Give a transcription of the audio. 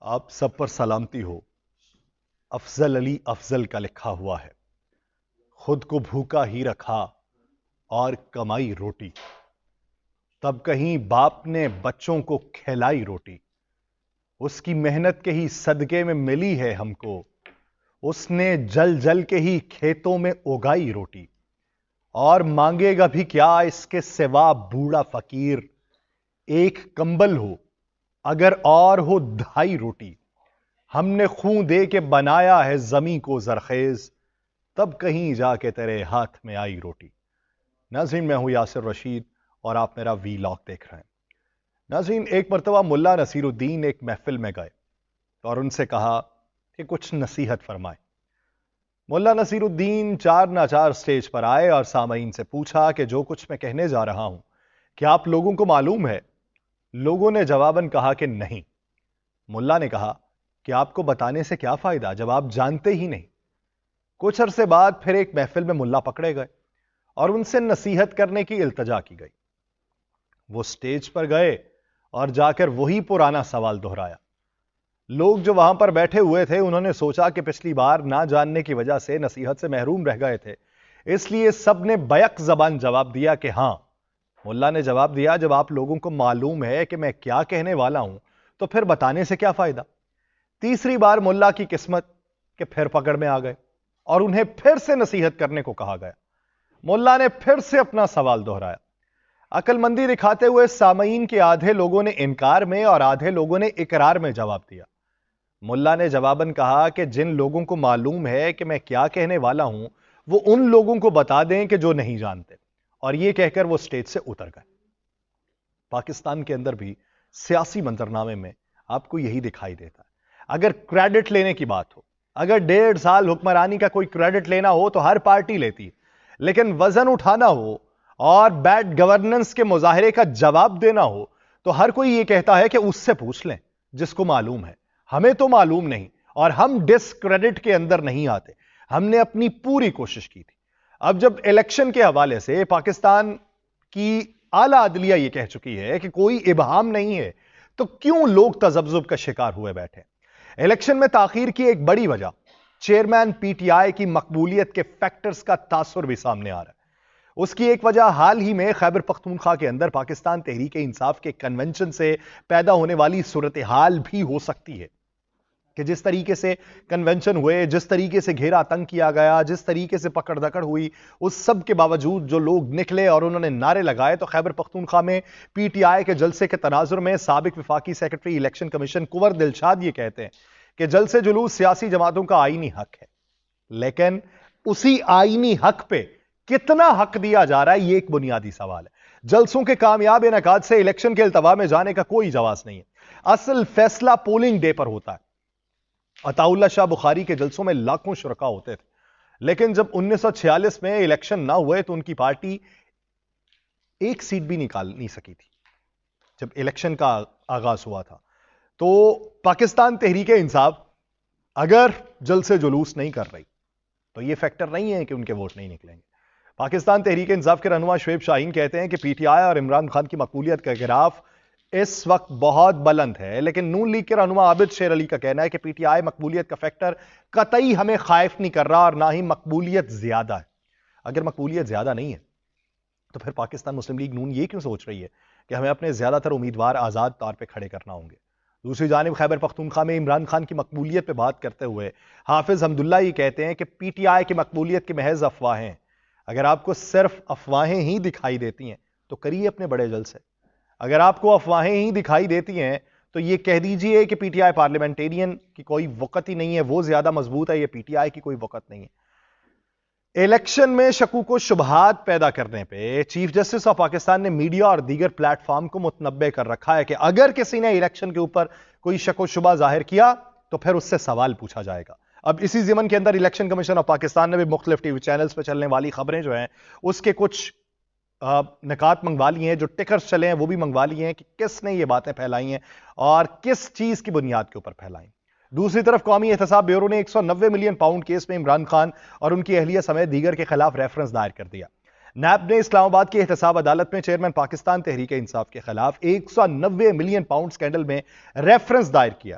آپ سب پر سلامتی ہو۔ افضل علی افضل کا لکھا ہوا ہے، خود کو بھوکا ہی رکھا اور کمائی روٹی، تب کہیں باپ نے بچوں کو کھلائی روٹی، اس کی محنت کے ہی صدقے میں ملی ہے ہم کو، اس نے جل جل کے ہی کھیتوں میں اگائی روٹی، اور مانگے گا بھی کیا اس کے سوا بوڑھا فقیر، ایک کمبل ہو اگر اور ہو دھائی روٹی، ہم نے خون دے کے بنایا ہے زمیں کو زرخیز، تب کہیں جا کے تیرے ہاتھ میں آئی روٹی۔ ناظرین، میں ہوں یاسر رشید اور آپ میرا وی لاگ دیکھ رہے ہیں۔ ناظرین، ایک مرتبہ ملا نصیر الدین ایک محفل میں گئے اور ان سے کہا کہ کچھ نصیحت فرمائیں۔ ملا نصیر الدین چار ناچار سٹیج پر آئے اور سامعین سے پوچھا کہ جو کچھ میں کہنے جا رہا ہوں کیا آپ لوگوں کو معلوم ہے؟ لوگوں نے جواباً کہا کہ نہیں۔ ملا نے کہا کہ آپ کو بتانے سے کیا فائدہ جب آپ جانتے ہی نہیں۔ کچھ عرصے بعد پھر ایک محفل میں ملا پکڑے گئے اور ان سے نصیحت کرنے کی التجا کی گئی۔ وہ سٹیج پر گئے اور جا کر وہی پرانا سوال دہرایا۔ لوگ جو وہاں پر بیٹھے ہوئے تھے انہوں نے سوچا کہ پچھلی بار نہ جاننے کی وجہ سے نصیحت سے محروم رہ گئے تھے، اس لیے سب نے بیک زبان جواب دیا کہ ہاں۔ ملا نے جواب دیا، جب آپ لوگوں کو معلوم ہے کہ میں کیا کہنے والا ہوں تو پھر بتانے سے کیا فائدہ۔ تیسری بار ملا کی قسمت کہ پھر پکڑ میں آ گئے اور انہیں پھر سے نصیحت کرنے کو کہا گیا۔ ملا نے پھر سے اپنا سوال دہرایا۔ عقل مندی دکھاتے ہوئے سامعین کے آدھے لوگوں نے انکار میں اور آدھے لوگوں نے اقرار میں جواب دیا۔ ملا نے جواباً کہا کہ جن لوگوں کو معلوم ہے کہ میں کیا کہنے والا ہوں وہ ان لوگوں کو بتا دیں کہ جو نہیں جانتے، اور یہ کہہ کر وہ سٹیج سے اتر گئے۔ پاکستان کے اندر بھی سیاسی منظرنامے میں آپ کو یہی دکھائی دیتا ہے۔ اگر کریڈٹ لینے کی بات ہو، اگر 1.5 سال حکمرانی کا کوئی کریڈٹ لینا ہو تو ہر پارٹی لیتی ہے، لیکن وزن اٹھانا ہو اور بیڈ گورننس کے مظاہرے کا جواب دینا ہو تو ہر کوئی یہ کہتا ہے کہ اس سے پوچھ لیں جس کو معلوم ہے، ہمیں تو معلوم نہیں اور ہم ڈسکریڈٹ کے اندر نہیں آتے، ہم نے اپنی پوری کوشش کی تھی۔ اب جب الیکشن کے حوالے سے پاکستان کی اعلیٰ عدلیہ یہ کہہ چکی ہے کہ کوئی ابہام نہیں ہے تو کیوں لوگ تذبذب کا شکار ہوئے بیٹھے؟ الیکشن میں تاخیر کی ایک بڑی وجہ چیئرمین پی ٹی آئی کی مقبولیت کے فیکٹرز کا تاثر بھی سامنے آ رہا ہے۔ اس کی ایک وجہ حال ہی میں خیبر پختونخوا کے اندر پاکستان تحریک انصاف کے کنونشن سے پیدا ہونے والی صورتحال بھی ہو سکتی ہے کہ جس طریقے سے کنونشن ہوئے، جس طریقے سے گھیرا تنگ کیا گیا، جس طریقے سے پکڑ دکڑ ہوئی، اس سب کے باوجود جو لوگ نکلے اور انہوں نے نعرے لگائے تو خیبر پختونخوا میں پی ٹی آئی کے جلسے کے تناظر میں سابق وفاقی سیکرٹری الیکشن کمیشن کنور دلشاد یہ کہتے ہیں کہ جلسے جلوس سیاسی جماعتوں کا آئینی حق ہے، لیکن اسی آئینی حق پہ کتنا حق دیا جا رہا ہے یہ ایک بنیادی سوال ہے۔ جلسوں کے کامیاب انعقاد سے الیکشن کے التوا میں جانے کا کوئی جواز نہیں ہے، اصل فیصلہ پولنگ ڈے پر ہوتا ہے۔ عطا اللہ شاہ بخاری کے جلسوں میں لاکھوں شرکا ہوتے تھے، لیکن جب 1946 میں الیکشن نہ ہوئے تو ان کی پارٹی ایک سیٹ بھی نکال نہیں سکی تھی۔ جب الیکشن کا آغاز ہوا تھا تو پاکستان تحریک انصاف اگر جلسے جلوس نہیں کر رہی تو یہ فیکٹر نہیں ہے کہ ان کے ووٹ نہیں نکلیں گے۔ پاکستان تحریک انصاف کے رہنما شعیب شاہین کہتے ہیں کہ پی ٹی آئی اور عمران خان کی مقبولیت کا گراف اس وقت بہت بلند ہے، لیکن نون لیگ کے رہنما عابد شیر علی کا کہنا ہے کہ پی ٹی آئی مقبولیت کا فیکٹر قطعی ہمیں خائف نہیں کر رہا اور نہ ہی مقبولیت زیادہ ہے۔ اگر مقبولیت زیادہ نہیں ہے تو پھر پاکستان مسلم لیگ نون یہ کیوں سوچ رہی ہے کہ ہمیں اپنے زیادہ تر امیدوار آزاد طور پہ کھڑے کرنا ہوں گے؟ دوسری جانب خیبر پختونخوا میں عمران خان کی مقبولیت پہ بات کرتے ہوئے حافظ حمداللہ یہ کہتے ہیں کہ پی ٹی آئی کی مقبولیت کے محض افواہیں، اگر آپ کو صرف افواہیں ہی دکھائی دیتی ہیں تو کریے اپنے بڑے جلسے، اگر آپ کو افواہیں ہی دکھائی دیتی ہیں تو یہ کہہ دیجئے کہ پی ٹی آئی پارلیمنٹیرین کی کوئی وقت ہی نہیں ہے، وہ زیادہ مضبوط ہے، یہ پی ٹی آئی کی کوئی وقت نہیں ہے۔ الیکشن میں شکوک و شبہات پیدا کرنے پہ چیف جسٹس آف پاکستان نے میڈیا اور دیگر پلیٹ فارم کو متنبع کر رکھا ہے کہ اگر کسی نے الیکشن کے اوپر کوئی شک و شبہ ظاہر کیا تو پھر اس سے سوال پوچھا جائے گا۔ اب اسی ضمن کے اندر الیکشن کمیشن آف پاکستان نے بھی مختلف ٹی وی چینلز پہ چلنے والی خبریں جو ہیں اس کے کچھ نکات منگوا لی ہیں، جو ٹکرز چلے ہیں وہ بھی منگوا لی ہیں کہ کس نے یہ باتیں پھیلائی ہیں اور کس چیز کی بنیاد کے اوپر پھیلائی۔ دوسری طرف قومی احتساب بیورو نے 190 ملین پاؤنڈ کیس میں عمران خان اور ان کی اہلیہ سمیت دیگر کے خلاف ریفرنس دائر کر دیا۔ نیب نے اسلام آباد کی احتساب عدالت میں چیئرمین پاکستان تحریک انصاف کے خلاف 190 ملین پاؤنڈ سکینڈل میں ریفرنس دائر کیا،